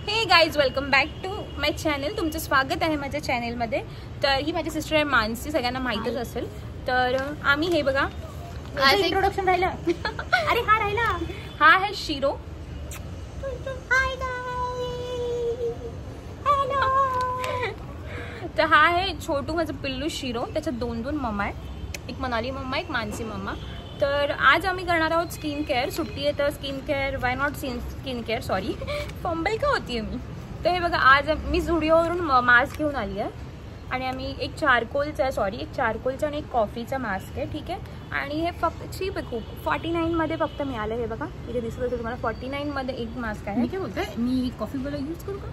हे guys, welcome back to my channel. तुमचं स्वागत आहे माझ्या चॅनलमध्ये. तर ही माझी सिस्टर आहे मानसी, सगळ्यांना माहीतच असेल. तर आम्ही हे बघा, आज इंट्रोडक्शन राहिलं. अरे हा राहिला, हा आहे शिरो. तर हा आहे छोटू, माझं पिल्लू शिरो. त्याच्यात दोन मम्मा आहे, एक मनाली मम्मा, एक मानसी मम्मा. तर आज आम्ही करणार आहोत स्किन केअर. सुट्टी आहे तर skin care, why not skin care, sorry fumble का होती मी. तर हे बघा, आज मी झुडिओवरून मास्क घेऊन आली आहे आणि आम्ही एक चारकोलचा आणि एक कॉफीचा मास्क आहे, ठीक आहे. आणि हे फक्त चीप आहे खूप, 49मध्ये फक्त मिळालं. हे बघा इथे दिसत असेल तुम्हाला, 49मध्ये एक मास्क आहे. मी काय बोलते, मी कॉफीवाला यूज करू का?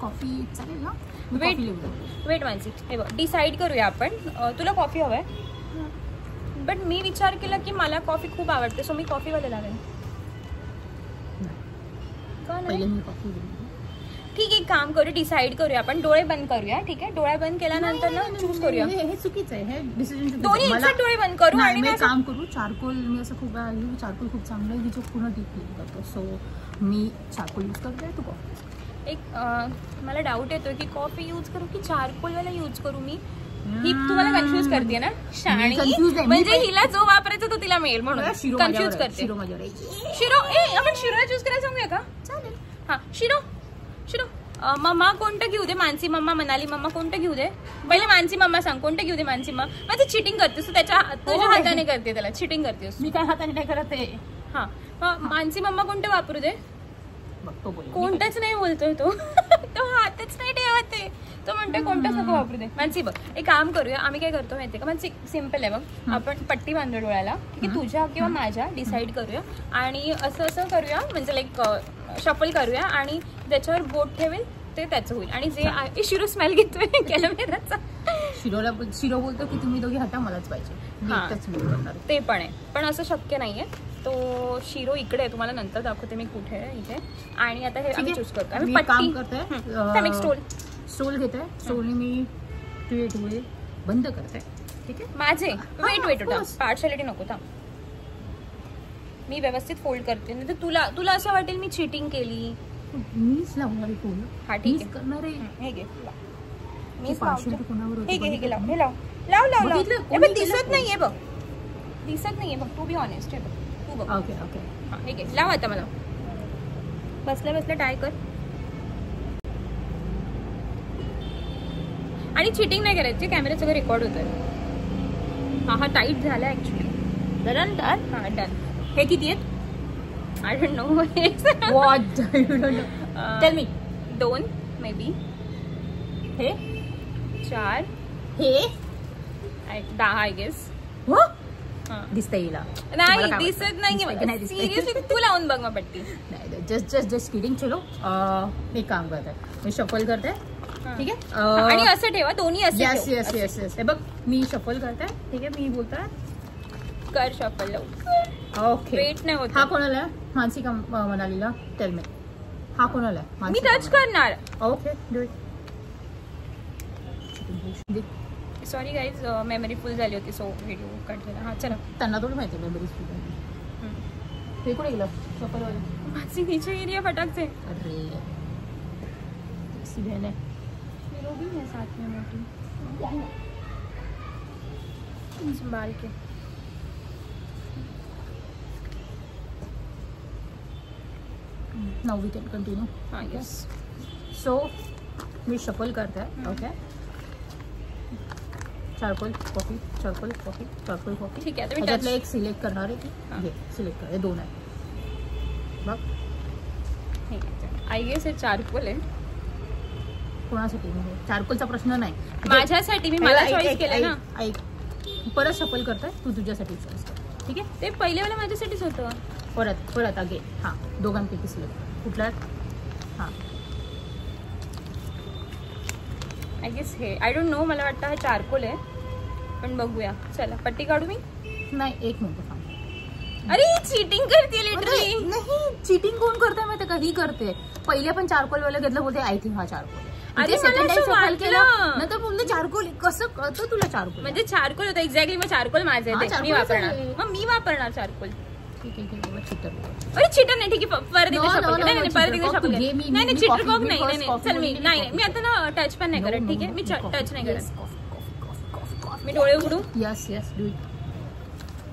कॉफी चालेल ना? वेट मानसी, हे बघ डिसाईड करूया आपण. तुला कॉफी हवं आहे, बट मी विचार केला की मला कॉफी खूप आवडते, सो मी कॉफीवाले लागेल. ठीक आहे, काम करू, डिसाईड करूया आपण. डोळे बंद करूया, ठीक आहे. डोळे बंद केल्यानंतर ना चूज करूया. हे चुकीचं आहे, हे डिसिजन दोन्ही एकसाथ डोळे बंद करू आणि मी काम करू. चारकोल मी असं खूप चारकोल खूप चांगलं आहे, जो पूर्ण डीप क्लीन करतो. सो मी चारकोल यूज करते, तू कॉफी. एक मला डाऊट येतोय की कॉफी यूज करू की चारकोलवाला यूज करू. मी ही तुम्हाला कन्फ्यूज करते ना शाणी, म्हणजे हिला जो वापरायचा तो तिला मिळेल म्हणून कन्फ्यूज करते. शिरो, आपण शिरो चूज करायला सांगूया का? चालेल. हा, शिरो मम्मा कोणतं घेऊ दे? मानसी मम्मा, मनाली मम्मा, कोणतं घेऊ दे? पहिले मानसी मम्मा सांग, कोणतं घेऊ दे? मानसी मम्मा. माझी चिटिंग करतेस तू, तुझ्या हाताने करते, त्याला चिटिंग करतेस. मी काय हाताने नाही करत आहे. हा, मानसी मम्मा कोणतं वापरू दे? कोणतंच नाही बोलतोय तो तो हातच नाही ठेवत आहे, तो म्हणतोय कोणतंच नको वापरू दे. मानसी बघ, एक काम करूया, आम्ही काय करतो माहितीये का? मानसी सिम्पल आहे बघ, आपण पट्टी बांधू डोळ्याला, ठीक आहे, तुझ्या किंवा माझ्या, डिसाईड करूया आणि असं करूया, म्हणजे लाईक शफल करूया आणि ज्याच्यावर बोट ठेवेल ते त्याचं होईल. आणि जे शिरो स्मेल घेतोय कॅमेराचा, शिरो बोलतो की तुम्ही दोघी हटा, मलाच पाहिजे. ते पण आहे, पण असं शक्य नाहीये. तो शिरो इकडे आहे, तुम्हाला नंतर दाखवते मी कुठे आहे इथे. आणि आता हे आम्ही चूज करतो. आम्ही काम करतोय, स्टोल घेतोय. स्टोलने मी तुझे डोळे बंद करते, ठीक आहे. माझे वेट होता, पार्शलिटी नको, थांब. मी व्यवस्थित फोल्ड करते, नाही तर तुला असं वाटेल मी चिटिंग केली. मीच लावणार फोन. हा ठीक आहे, करणार आहे. हे घे, मी पार्शलिटी कोणावर होती? हे लाव. दिसत नाहीये बघ, तू बी ऑनेस्ट आहे बघ, तू बघ. ओके. हा, हे घे, लाव. आता मला बसल्या ट्राय कर आणि चिटिंग नाही करायची, कॅमेरा सगळं रेकॉर्ड होतोय. हा टाईट झाला ऍक्च्युअली. डन. हा डन. हे किती आहेत? I don't know. What you don't know? Tell me. 2 may be. हे 4. हे 10 आय गेस. हो, दिसतंय हिला. नाही दिसत नाही, सिरियसली तू लावून बघ मग पट्टी. Just kidding. चलो मी काम करते, मी शफल करते, ठीक आहे. आणि असं ठेवा, दोन्ही असं. येस. हे बघ, मी शफल करते, ठीक आहे. मी बोलते कर शफल. ओके, वेट नाही होत. हा कोणाला आहे? मानसी का मनालीला? टेल मी, हा कोणाला आहे? मी टच करणार. Okay, do it. Sorry guys, memory फुल झाली होती, सो व्हिडिओ कट झाला. हा चला. त्यांना थोडी माहिती मेमरी फुल झाली. ते कुठे गेलं शफलवाले? माझी नीचे एरिया फटाक से. अरे बहन है, मेरे भी है साथ में मोटी, संभाल के. Now we can continue. हाँ यस. सो मी शफल करते हैं. Okay, charcoal coffee. ठीक आहे, त्याच्यातलं एक सिलेक्ट करणार आहे की सिलेक्ट कर. हे 2 आहे बघ. आय गेस हे चारकोल आहे. कोणासाठी? चारकोलचा प्रश्न नाही, माझ्यासाठी. मी मला चॉईस केलं ना. ऐक, परत शफल करताय, तू तुझ्यासाठी चॉईस कर, ठीक आहे. ते पहिलेवाला माझ्यासाठीच होतं. परत आगे. हां, दोघांपैकी सिलेक्ट कुठला? हां, आय गेस हे. आय डोंट नो, मला वाटतं हा चारकोल आहे, पण बघूया. चला पट्टी काढू मी. नाही, एक मिनिट थांब. अरे चीटिंग करते लिटरली. नाही, चीटिंग कोण करते माहिती का? ही करते. पहिले पण चारकोल वाला घेतलं, बोलते आय थिंक हा चारकोल. अरे मला केलं नंतर बोलले चारकोल. कसं कळतं तुला चारकोल? म्हणजे चारकोल होतं एक्झॅक्टली. मग चारकोल माझं आहे, मी वापरणार चारकोल. ठीक आहे. चिटर. अरे चिटर नाही, ठीक आहे परत एकदा शपथ. नाही परत एकदा शपथ. नाही चिटर कॉक नाही. चल मी आता ना टच पण नाही करत. ठीक आहे मी टच नाही करत. मी डोळे उघडू. Yes do it.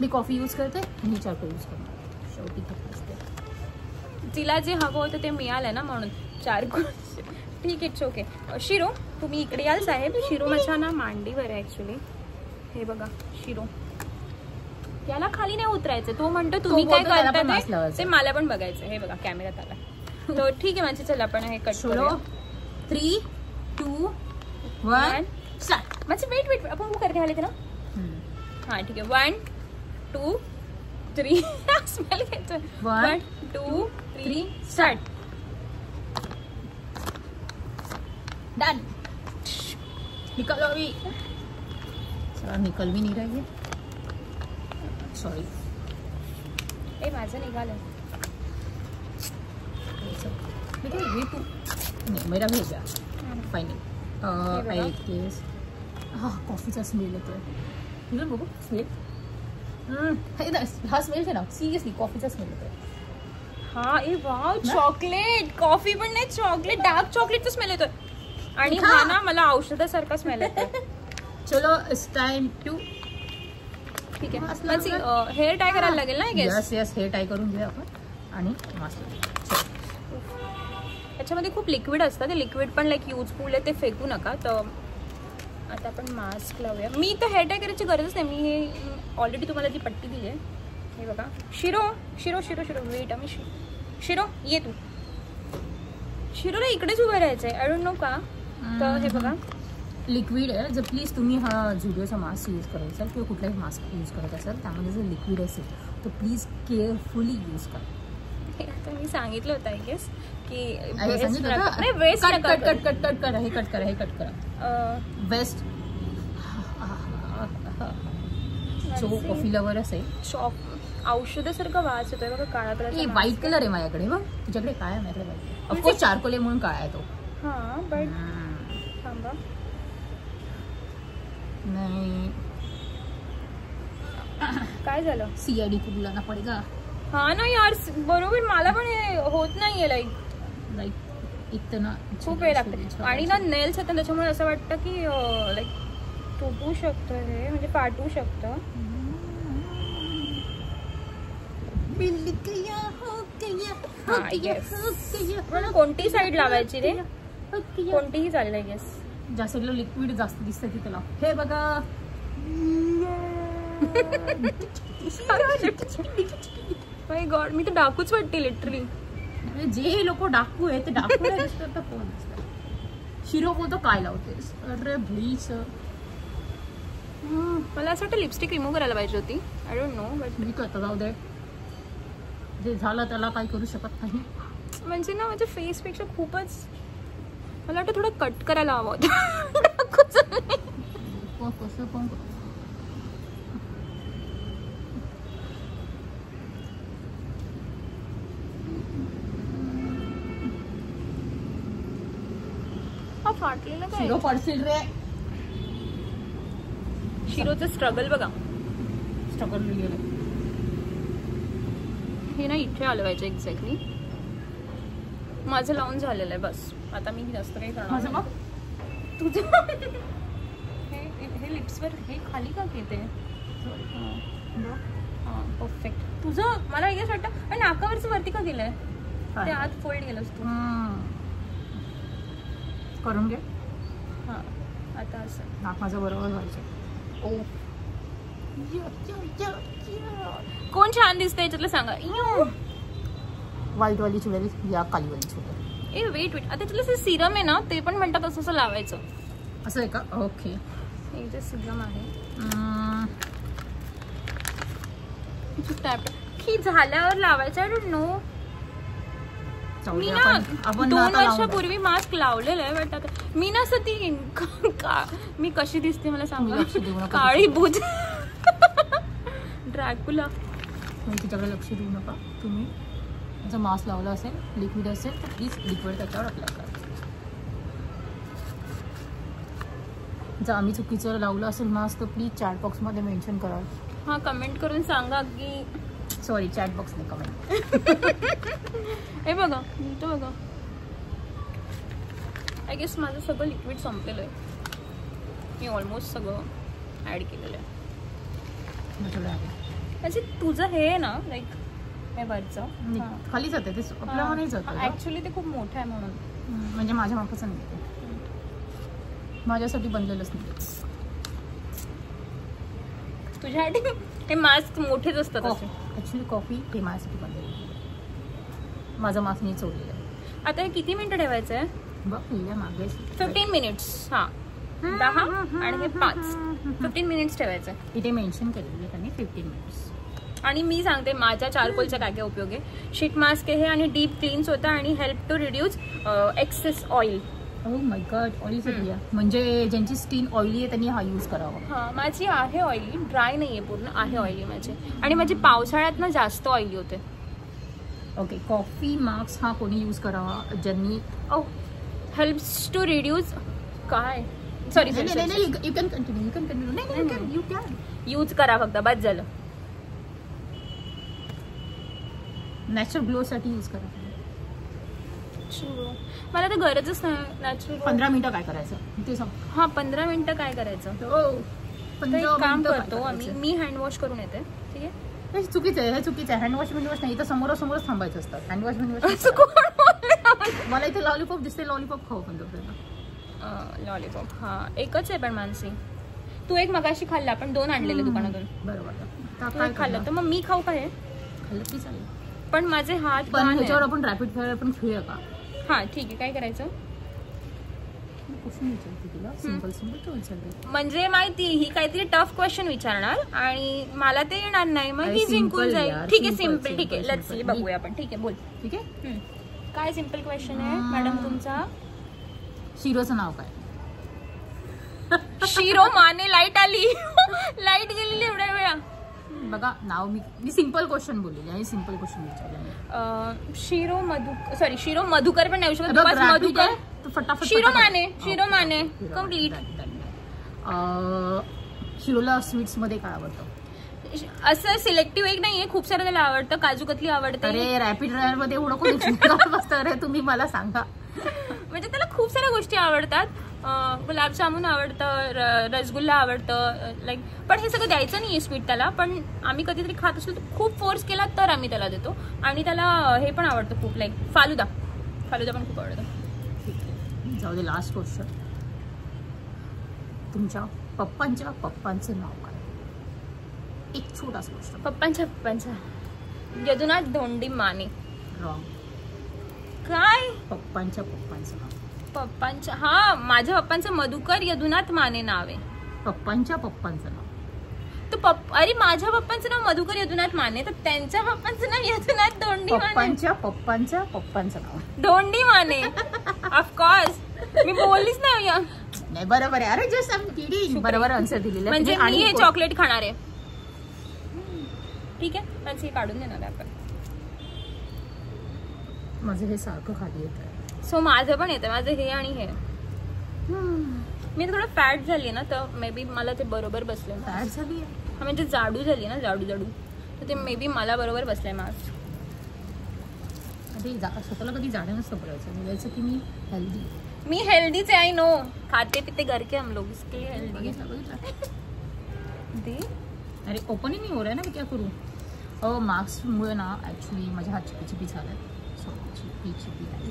Me coffee use करते आणि चारकोल यूज करते. शेवटी तिला जे हवं होतं ते मिळालं ना म्हणून चारकोल. ठीक आहे, इट्स ओके. शिरो तुम्ही इकडे याल साहेब. शिरो माझ्या ना मांडीवर आहे ऍक्च्युली. हे बघा शिरो, याला खाली नाही उतरायचं. तो म्हणतो तुम्ही काय करता ते मला पण बघायचं. हे बघा कॅमेरात आला. तो ठीक आहे माझे. चल आपण हे कट करू. 3, 2, 1 स्टार्ट. माझे वेट आपण वो करके वाले थे ना. हाँ ठीक है. 1 2 3 स्मेल घ्यायचं. 1 2 3 स्टार्ट. डन. निकल अभी. चला निकल भी नहीं रही है. सॉरी. ए माझं निघालं. ये तू नहीं मेरा भेजा. Finally I guess. कॉफीचा स्मेल येतोय. तुझं बघू स्मेल. हा स्मेल आहे ना सिरियसली कॉफीचा स्मेल येतोय. हा ए वाव चॉकलेट. कॉफी पण नाही चॉकलेट. डार्क चॉकलेटचा स्मेल येतोय. आणि हा ना मला औषधासारखा स्मेल येतोय. चलो इट्स टाइम टू. ठीक आहे हेअर टाय करायला लागेल ना. यस हेअर टाय करून घेऊया आपण आणि मास्क. त्याच्यामध्ये खूप लिक्विड असतं. ते लिक्विड पण लाईक युजफुल आहे. ते फेकू नका. तर आता आपण मास्क लावूया. मी तर हेअर टाय करायची गरजच नाही. मी हे ऑलरेडी तुम्हाला ती पट्टी दिली आहे. हे बघा शिरो वेट. आम्ही शिरो ये तू. शिरोला इकडेच उभं राहायचंय. आय डोंट नो का. तर हे बघा लिक्विड आहे. जर प्लीज तुम्ही हा झुडिओचा मास्क यूज करत असाल किंवा कुठलाही मास्क यूज करत असाल त्यामध्ये जर लिक्विड असेल तर प्लीज केअरफुली यूज करा. आता मी सांगितलं होतं आय गेस की वेस्ट कट करा. वेस्ट जो कॉफी लवर असेल औषधासारखं वास येतोय बघा. काळा कलर व्हाईट कलर आहे माझ्याकडे. बघ तुझ्याकडे काय आहे. माझ्याकडे व्हाईट. ऑफकोर्स चारकोल आहे म्हणून काळा आहे तो. हा बट थांबा नाही काय झालं. CID को बुलाना पडेगा. हा ना यार बरोबर. मला पण हे होत नाहीये लाईक इतना खूप वेळ लागते. आणि ना नेल्स आहेत त्याच्यामुळे असं वाटतं की लाईक तुटू शकतं हे म्हणजे फाटू शकतं. पण कोणती साईड लावायची रे. कोणतीही चालेल आय गेस. ज्या साईडला लिक्विड जास्त दिसतं तिथे लाव. हे बघा माय गॉड मी तर डाकूच वाटते लिटरली. जे लोक डाकू आहे ते डाकू नाही दिसतात तर कोण दिसतात. शिरो बोलतो काय लावतेस. अरे भईच मला असं वाटतं लिपस्टिक रिमूव्ह करायला पाहिजे होती. आय डोंट नो बट मी करतो. जाऊ दे जे झालं त्याला काय करू शकत नाही. म्हणजे ना माझ्या फेसपेक्षा खूपच मला वाटतं थोडं कट करायला हवं होतं. कसं पण हा फाटलेलं काय. शिरो पडशील रे. शिरोचं स्ट्रगल बघा. स्ट्रगल गेलं हे ना इथे आलं पाहिजे एक्झॅक्टली. माझं लावून झालेलं आहे बस. आता मी जास्त काही करणार. तुझं हे लिप्सवर हे खाली का घेते. हां परफेक्ट. तुझं मला एक वाटतं आणि नाकावरचं वरती का गेलंय. ते आत फोल्ड गेलं असतं. करून घे. हां आता असं नाक माझं बरोबर व्हायचं. ओ कोण छान दिसतं याच्यातलं सांगा. व्हाईट वाली चुडेल या काली वाली चुडेल. ए वेट आता त्यातलं सिरम आहे ना ते पण म्हणतात असं लावायचं. असं आहे का. ओके हे जे सिरम आहे की झाल्यावर लावायचं. I don't know. मी ना 2 वर्षापूर्वी मास्क लावलेलं आहे बट आता मी ना असं ती मी कशी दिसते मला सांगा. काळी भूत ड्रॅकुला. तिच्याकडे लक्ष देऊ नका. तुम्ही जर मास्क लावला असेल लिक्विड असेल तर प्लीज लिक्विड त्याच्यावर अप्लाय करा. जर आम्ही चुकीचं लावलं असेल मास्क तर प्लीज चॅट बॉक्समध्ये मेन्शन करा. हां कमेंट करून सांगा की सॉरी चॅट बॉक्स नाही कमेंट. हे बघा तो बघा. आय गेस माझं सगळं लिक्विड संपलेलं आहे. मी ऑलमोस्ट सगळं ॲड केलेलं आहे. म्हणजे तुझं हे आहे ना लाईक हे वरचं खाली जाते ते आपल्याला नाही जात. ॲक्च्युली ते खूप मोठं आहे म्हणून. म्हणजे माझ्या मापाचं नाही ते. माझ्यासाठी बनलेलंच नाही. तुझ्यासाठी हे मास्क मोठेच असतात. ॲक्च्युली कॉफी हे माझ्यासाठी बनलेलं. माझं मास्क नाही चोरलेलं आहे. आता हे किती मिनिटं ठेवायचं आहे? बघ मागे 15 मिनिट्स. हां 10 आणि हे 5. 15 मिनिट्स ठेवायचं. इथे मेन्शन केलेलं आहे त्यांनी 15 मिनिट्स. आणि मी सांगते माझ्या चारकोलचा काय काय उपयोग आहे. शीट मास्क आहे आणि डीप क्लीन्स होता आणि help to reduce excess oil. Oh my god oily. म्हणजे ज्यांची स्किन ऑइली आहे त्यांनी हा यूज करावा. हां माझी आहे ऑइली, ड्राय नाही आहे पूर्ण, आहे ऑइली माझी. आणि माझी पावसाळ्यात ना जास्त ऑइली होते. ओके कॉफी मास्क हा कोणी यूज करावा ज्यांनी हेल्प्स टू रिड्यूस काय sorry you can continue. Use करा फक्त बस झालं. नॅचरल ग्लो साठी यूज करा. मला तर गरजच नाही नॅचरल. 15 मिनिटं काय करायचं ते सांग. हां 15 मिनिटं काय करायचं. एक काम करतो आम्ही. मी हँडवॉश करून येते. ठीक आहे. चुकीचं आहे. हे चुकीचं आहे. हँडवॉश नाही तर समोरासमोरच थांबायचं असतात. हँडवॉश मला इथे लॉलीपॉप दिसते. लॉलीपॉप खाऊ पण लॉलीपॉप. हां एकच आहे पण मानसी. तू एक मगाशी खाल्ला आपण 2 आणलेले दुकानातून. बरोबर काय खाल्लं तर मग मी खाऊ का हे? खाल्लं की चालेल पण माझे हात पण ह्याच्यावर आपण रॅपिड फायर पण खेळूया का? हां ठीक आहे. काय करायचं? म्हणजे माहिती ही काहीतरी टफ क्वेश्चन विचारणार आणि मला ते येणार नाही मग ही जिंकून जाईल. ठीक आहे सिम्पल. ठीक आहे लेट्स सी बघूया आपण. ठीक आहे बोल. ठीक आहे. काय सिम्पल क्वेश्चन आहे मॅडम तुमचा? शिरोचं नाव काय? शिरो माने. लाईट आली. लाईट गेलेली एवढ्या वेळा. बघा नाव मी सिम्पल क्वेश्चन बोललेली आणि सिम्पल क्वेश्चन विचारले. शिरो मधुकर पण नाही शकत. मधुकर फटाफट. शिरो माने कम्प्लीट. शिरोला स्वीट्स मध्ये काय आवडतं? असं सिलेक्टिव्ह एक नाहीये. खूप सारं त्याला आवडतं. काजू कतली आवडते. अरे रॅपिड फायर मध्ये एवढं कोणी बसतं रे तुम्ही मला सांगा. म्हणजे त्याला खूप साऱ्या गोष्टी आवडतात. गुलाबजामुन आवडतं, रसगुल्ला आवडतं लाईक. पण हे सगळं द्यायचं नाहीये स्वीट त्याला. पण आम्ही कधीतरी खात असलो तर खूप फोर्स केला तर आम्ही त्याला देतो. आणि त्याला हे पण आवडतं खूप लाईक फालुदा पण खूप आवडतं. जाऊ दे लास्ट क्वेश्चन. तुमच्या पप्पांचं नाव काय? एक छोटासा क्वेश्चन. पप्पांच्या यदुनाथ धोंडी माने. रॉंग. काय? पप्पांचं नाव. हा माझ्या पप्पांचं मधुकर यदुनाथ माने नाव आहे. पप्पांचं नाव तर अरे माझ्या पप्पांचं नाव मधुकर यदुनाथ माने तर त्यांच्या पप्पांचं नाव यदुनाथ धोंडी माने. पप्पांचं नाव धोंडी माने. ऑफकोर्स मी बोललीच नाही. बरोबर आहे. अरे जस्ट आय एम किडिंग. बरोबर आन्सर दिलेला. म्हणजे मी हे चॉकलेट खाणार आहे. ठीक आहे म्हणजे काढून देणार आहे आपण. माझं हे सारखं खाली येत आहे. सो माझं पण येतं. माझं हे आणि हे. मी थोडं फॅट झाली ना तर मे बी मला ते बरोबर बसले. फॅट झाली हा म्हणजे जाडू झाली ना जाडू तर ते मे बी मला बरोबर बसलंय मास्क. स्वतःला कधी जाडं नसतं पडायचं. बोलायचं की मी हेल्दीच आहे. आय नो खाते पिते घर के हम लोग इसके लिए हेल्दी दे. अरे ओपन ही नाही हो रहा है ना. मी क्या करू? मास्कमुळे ना ॲक्च्युली माझ्या हात चिपी झालं.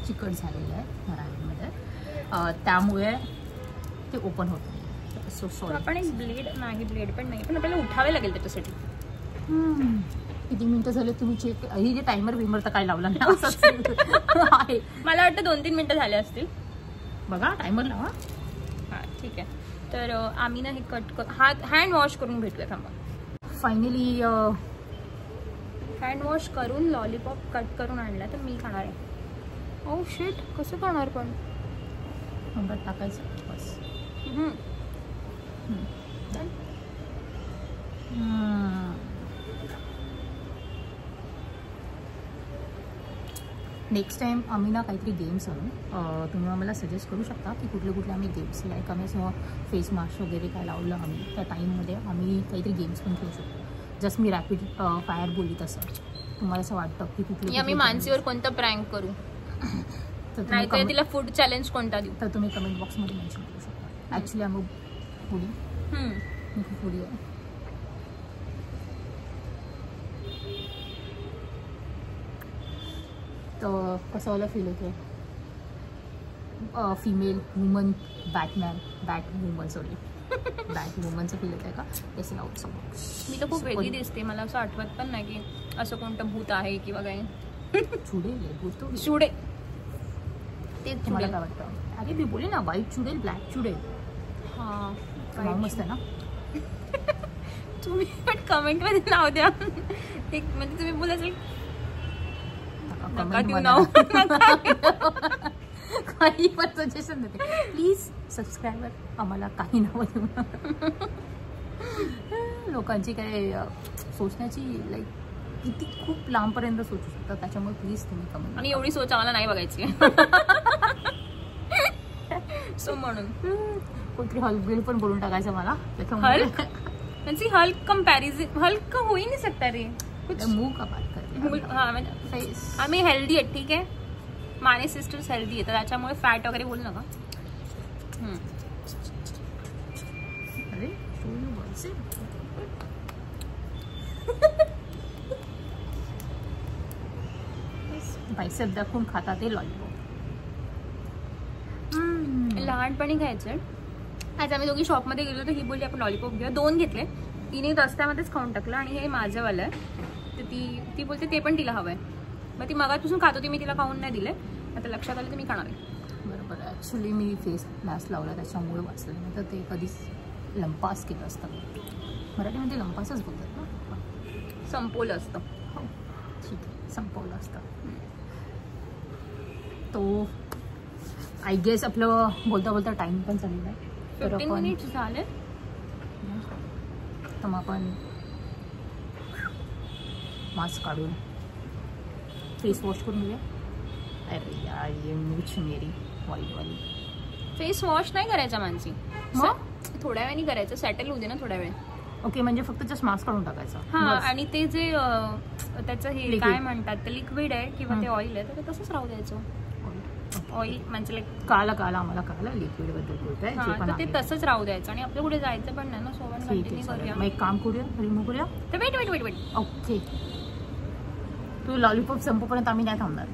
चिकट झालेलं आहे मराठीमध्ये. त्यामुळे ते ओपन होत नाही. So sorry. आपण एक ब्लेड पण नाही पण आपल्याला उठावे लागेल त्याच्यासाठी. किती मिनिटं झाले तुम्ही चेक? ही जे टायमर विमर तर काय लावला नाही. मला वाटतं 2-3 मिनिटं झाले असतील. बघा टायमर लावा. हां ठीक आहे. तर आम्ही ना हे कट हँड वॉश करून भेटूया. थांबा. फायनली हँड वॉश करून लॉलीपॉप कट करून आणला तर मी खाणार आहे. ओ शिट कसं खाणार पण? तोंडात टाकायचं बस. नेक्स्ट टाइम आम्ही ना काहीतरी गेम्स आणू. तुम्ही आम्हाला सजेस्ट करू शकता की कुठले आम्ही गेम्स लाईक आम्ही फेस मास्क वगैरे काय लावलं आम्ही त्या टाईममध्ये आम्ही काहीतरी गेम्स पण खेळू शकतो. जस्ट मी रॅपिड फायर बोलली तसं. तुम्हाला असं वाटतं की कुठली मी मानसीवर कोणतं प्रँक करू, नाही तर तिला फूड चॅलेंज कोणता देऊ, तर तुम्ही कमेंट बॉक्समध्ये मेन्शन करू शकता. ॲक्च्युली आम्ही फूडी, मी खूप फूडी आहे. तर कसं वाला फील होतं फिमेल वुमन बॅट वुमनचं फील येत आहे का? तसं लावतो. मी तर खूप वेगळी दिसते, मला असं आठवत पण नाही की असं कोणतं भूत आहे किंवा काय. चुडे ते तुम्हाला काय वाटतं? अरे मी बोले ना, व्हाईट चुडेल, ब्लॅक चुडेल. हां मस्त आहे ना. तुम्ही पण कमेंटमध्ये नाव द्या. एक म्हणजे तुम्ही बोलायचं नका देऊ नाव, काही पण सजेशन देते प्लीज. सबस्क्रायबर आम्हाला काही नावं देऊ. लोकांची काय सोचण्याची लाईक किती खूप लांबपर्यंत सोचू शकतात, त्याच्यामुळे प्लीज तुम्ही कमेंट. आणि एवढी सोच आम्हाला नाही बघायची. सो म्हणून कोणतरी हल्क बिल पण बोलून टाकायचं मला. हल्क म्हणजे हल्क कंपॅरिझन, हल्क हो ही नाही सकता रे. मुंह का बात कर. हाँ म्हणजे आम्ही हेल्दी आहेत, ठीक आहे. माने सिस्टर्स हेल्दी आहेत, त्याच्यामुळे फॅट वगैरे बोलू नका. अरे बायसेप दाखवून खातात ते लॉलीपॉप. लहानपणी खायचं. आज आम्ही दोघी शॉपमध्ये गेलो तर ही बोलली आपण लॉलीपॉप घेऊया. 2 घेतले, तिने रस्त्यामध्येच खाऊन टाकलं. आणि हे माझंवालं आहे, तर ती बोलते ते पण तिला हवं आहे. मग ती मगापासून खात होती, मी तिला खाऊन नाही दिले. आता लक्षात आलं तर मी खाणार आहे. बरोबर. ॲक्च्युली मी फेस मास्क लावला त्याच्यामुळे वाचलं, नाही तर ते कधीच लंपास केलं असतं. मराठीमध्ये लंपासच बोलतात ना. संपवलं असतं. हो ठीक आहे, संपवलं असतं. तो आय गेस आपलं बोलता बोलता टाइम पण चाललेला आहे. 15 मिनिट्स झाले. तर मग आपण मास्क काढून फेस वॉश करून घेऊया. अरे यार ये मूछ मेरी वाली. फेस वॉश नाही करायचा मानसी, मग थोड्या वेळाने करायचं. सेटल होऊ दे ना थोड्या वेळ. ओके, म्हणजे फक्त जस्ट मास्क काढून टाकायचं. हां, आणि ते जे त्याचं हे काय म्हणतात ते लिक्विड आहे किंवा ते ऑइल आहे, तर ते तसंच राहू द्यायचं. ऑइल म्हणजे लाईक काला आम्हाला कळलं लिक्विड बद्दल बोलताय, तर ते तसंच राहू द्यायचं. आणि आपल्या कुठे जायचं पण नाही ना, सोबत कंटिन्यू करूया. मग एक काम करूया, रिमूव्ह करूया. तर वेट. ओके, तू लॉलीपॉप संपूपर्यंत आम्ही नाही थांबणार.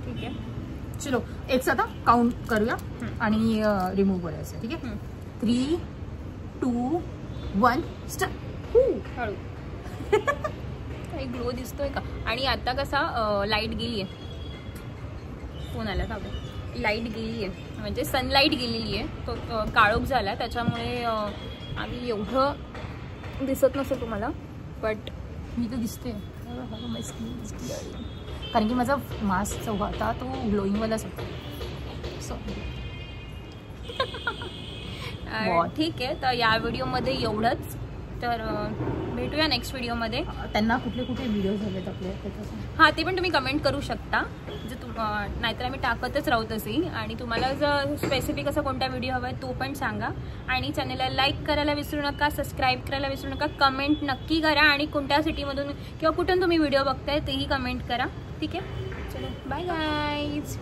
ठीक आहे, चलो एक साधा काउंट करूया आणि रिमूव्ह करायचं. ठीक आहे, 3, 2, 1 स्टार्ट. हळू. काही ग्लो दिसतोय का? आणि आता कसा लाईट गेली आहे, फोन आला का? लाईट गेली आहे म्हणजे सनलाईट गेलेली आहे, तो काळोख झाला. त्याच्यामुळे आम्ही एवढं दिसत नसेल तुम्हाला, बट मी तर दिसते. कारण की माझा मास्क जो होता तो ग्लोईंगवालाच होता. ठीक आहे, तर या व्हिडिओमध्ये एवढंच. तर भेटूया नेक्स्ट व्हिडिओमध्ये. त्यांना कुठले व्हिडिओ झालेत आपले हां, ते पण तुम्ही कमेंट करू शकता. नाहीतर आम्ही टाकतच राहू तसे. आणि तुम्हाला जर स्पेसिफिक असा कोणता व्हिडिओ हवा आहे तो पण सांगा. आणि चॅनलला लाईक करायला विसरू नका, सबस्क्राईब करायला विसरू नका, कमेंट नक्की करा. आणि कोणत्या सिटीमधून किंवा कुठून तुम्ही व्हिडिओ बघताय तेही कमेंट करा. ठीक आहे, चलो बाय गाईज.